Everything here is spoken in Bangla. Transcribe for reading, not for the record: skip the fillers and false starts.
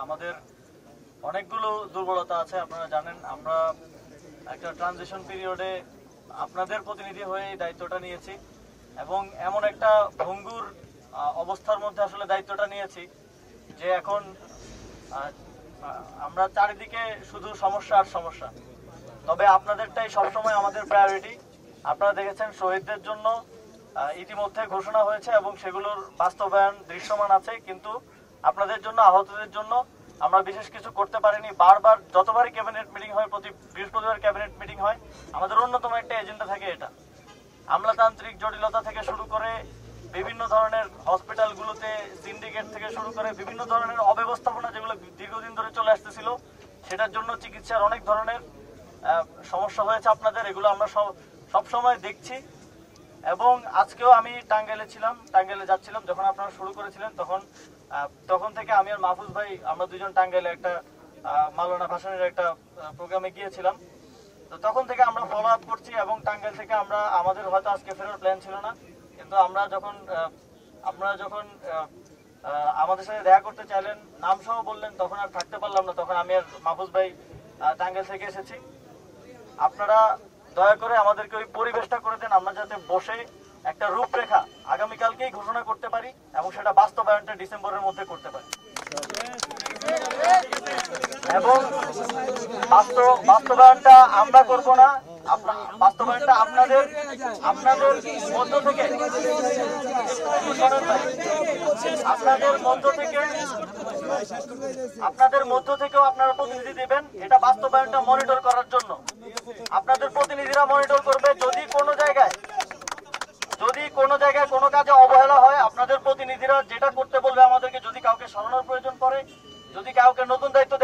আমাদের অনেকগুলো দুর্বলতা আছে। আপনারা জানেন আমরা একটা ট্রানজিশন পিরিয়ডে আপনাদের প্রতিনিধি হয়ে এই দায়িত্বটা নিয়েছি এবং এমন একটা ভঙ্গুর অবস্থার মধ্যে আসলে দায়িত্বটা নিয়েছি যে এখন আমরা চারিদিকে শুধু সমস্যা আর সমস্যা। তবে আপনাদেরটাই সবসময় আমাদের প্রায়োরিটি। আপনারা দেখেছেন শহীদদের জন্য ইতিমধ্যে ঘোষণা হয়েছে এবং সেগুলোর বাস্তবায়ন দৃশ্যমান আছে, কিন্তু আপনাদের জন্য, আহতদের জন্য আমরা বিশেষ কিছু করতে পারিনি। বারবার যতবারই ক্যাবিনেট মিটিং হয়, প্রতি বৃহস্পতিবার ক্যাবিনেট মিটিং হয়, আমাদের অন্যতম একটা এজেন্ডা থাকে এটা। আমলাতান্ত্রিক জটিলতা থেকে শুরু করে বিভিন্ন ধরনের হসপিটালগুলোতে সিন্ডিকেট থেকে শুরু করে বিভিন্ন ধরনের অব্যবস্থাপনা যেগুলো দীর্ঘদিন ধরে চলে আসতেছিল, সেটার জন্য চিকিৎসার অনেক ধরনের সমস্যা হয়েছে আপনাদের। এগুলো আমরা সব সময় দেখছি এবং আজকেও আমি টাঙ্গাইলে ছিলাম, টাঙ্গাইলে যাচ্ছিলাম যখন আপনারা শুরু করেছিলেন, তখন থেকে আমি আর মাহফুজ ভাই আমরা দুজন টাঙ্গাইলে একটা মাওলানা ভাসানীর একটা প্রোগ্রামে গিয়েছিলাম। তো তখন থেকে আমরা ফলো আপ করছি এবং টাঙ্গাইল থেকে আমাদের হয়তো আজকে ফেরার প্ল্যান ছিল না, কিন্তু আপনারা যখন আমাদের সাথে দেখা করতে চাইলেন, নাম সহ বললেন, তখন আর থাকতে পারলাম না। তখন আমি আর মাহফুজ ভাই টাঙ্গাইল থেকে এসেছি। আপনারা দয়া করে আমাদেরকে ওই পরিবেশটা করে দেন, আমরা যাতে বসে একটা রূপরেখা আগামীকালকেই ঘোষণা করতে পারি এবং সেটা বাস্তবায়নটা ডিসেম্বরের মধ্যে করতে পারি। এবং বাস্তবায়নটা আমরা করব না, বাস্তবায়নটা আপনাদের মধ্য থেকে আপনারা প্রতিনিধি দিবেন এটা বাস্তবায়নটা মনিটর করার জন্য। আপনাদের প্রতিনিধিরা মনিটর করবে। যদি কোনো জায়গায় কোনো কাজে অবহেলা হয়, আপনাদের প্রতিনিধিরা যেটা করতে বলবে আমাদেরকে, যদি কাউকে সরানোর প্রয়োজন পড়ে, যদি কাউকে নতুন দায়িত্ব